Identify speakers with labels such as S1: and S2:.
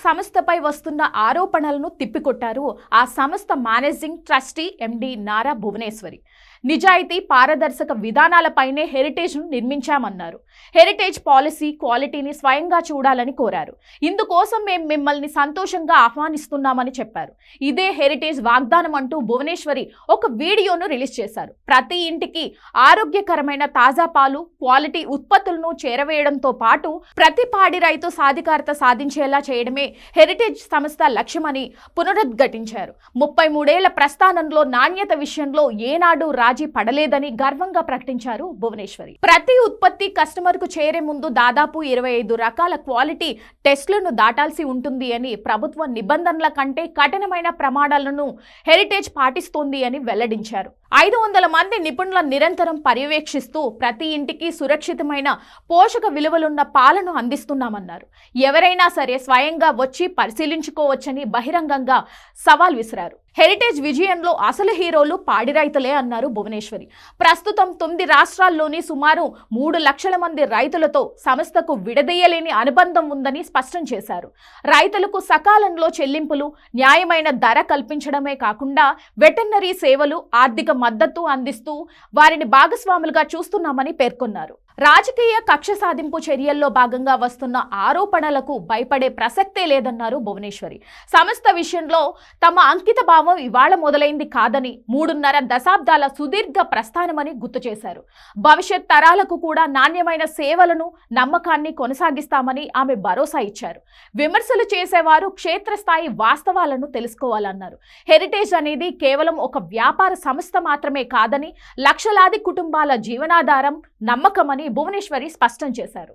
S1: సంస్థపై వస్తున్న ఆరోపణలను తిప్పికొట్టారు ఆ సంస్థ మేనేజింగ్ ట్రస్టీ ఎండి నారా భువనేశ్వరి. నిజాయితీ, పారదర్శక విధానాలపైనే హెరిటేజ్ను నిర్మించామన్నారు. హెరిటేజ్ పాలసీ, క్వాలిటీని స్వయంగా చూడాలని కోరారు. ఇందుకోసం మేము మిమ్మల్ని సంతోషంగా ఆహ్వానిస్తున్నామని చెప్పారు. ఇదే హెరిటేజ్ వాగ్దానం అంటూ భువనేశ్వరి ఒక వీడియోను రిలీజ్ చేశారు. ప్రతి ఇంటికి ఆరోగ్యకరమైన తాజా పాలు, క్వాలిటీ ఉత్పత్తులను చేరవేయడంతో పాటు ప్రతి పాడి రైతు సాధికారత సాధించేలా చేయడమే హెరిటేజ్ సంస్థ లక్ష్యమని పునరుద్ఘాటించారు. 33 ఏళ్ల ప్రస్థానంలో నాణ్యత విషయంలో ఏనాడు రాజీ పడలేదని గర్వంగా ప్రకటించారు భువనేశ్వరి. ప్రతి ఉత్పత్తి కస్టమర్ కు చేరే ముందు దాదాపు 25 రకాల క్వాలిటీ టెస్టులను దాటాల్సి ఉంటుంది అని, ప్రభుత్వ నిబంధనల కంటే కఠినమైన ప్రమాణాలను హెరిటేజ్ పాటిస్తోంది అని వెల్లడించారు. 500 మంది నిపుణుల నిరంతరం పర్యవేక్షిస్తూ ప్రతి ఇంటికి సురక్షితమైన పోషక విలువలున్న పాలను అందిస్తున్నామన్నారు. ఎవరైనా సరే స్వయంగా వచ్చి పరిశీలించుకోవచ్చని బహిరంగంగా సవాల్ విసిరారు. హెరిటేజ్ విజయంలో అసలు హీరోలు పాడి రైతులే అన్నారు భువనేశ్వరి. ప్రస్తుతం 9 రాష్ట్రాల్లోని సుమారు 3 లక్షల మంది రైతులతో సంస్థకు విడదీయలేని అనుబంధం ఉందని స్పష్టం చేశారు. రైతులకు సకాలంలో చెల్లింపులు, న్యాయమైన ధర కల్పించడమే కాకుండా వెటర్నరీ సేవలు, ఆర్థిక మద్దతు అందిస్తూ వారిని భాగస్వాములుగా చూస్తున్నామని పేర్కొన్నారు. రాజకీయ కక్ష సాధింపు చర్యల్లో భాగంగా వస్తున్న ఆరోపణలకు భయపడే ప్రసక్తే లేదన్నారు భువనేశ్వరి. సంస్థ విషయంలో తమ అంకిత భావం ఇవాళ మొదలైంది కాదని, 3.5 దశాబ్దాల సుదీర్ఘ ప్రస్థానమని గుర్తు చేశారు. భవిష్యత్ తరాలకు కూడా నాణ్యమైన సేవలను, నమ్మకాన్ని కొనసాగిస్తామని ఆమె భరోసా ఇచ్చారు. విమర్శలు చేసేవారు క్షేత్రస్థాయి వాస్తవాలను తెలుసుకోవాలన్నారు. హెరిటేజ్ అనేది కేవలం ఒక వ్యాపార సంస్థ మాత్రమే కాదని, లక్షలాది కుటుంబాల జీవనాధారం, నమ్మకమని భువనేశ్వరి స్పష్టం చేశారు.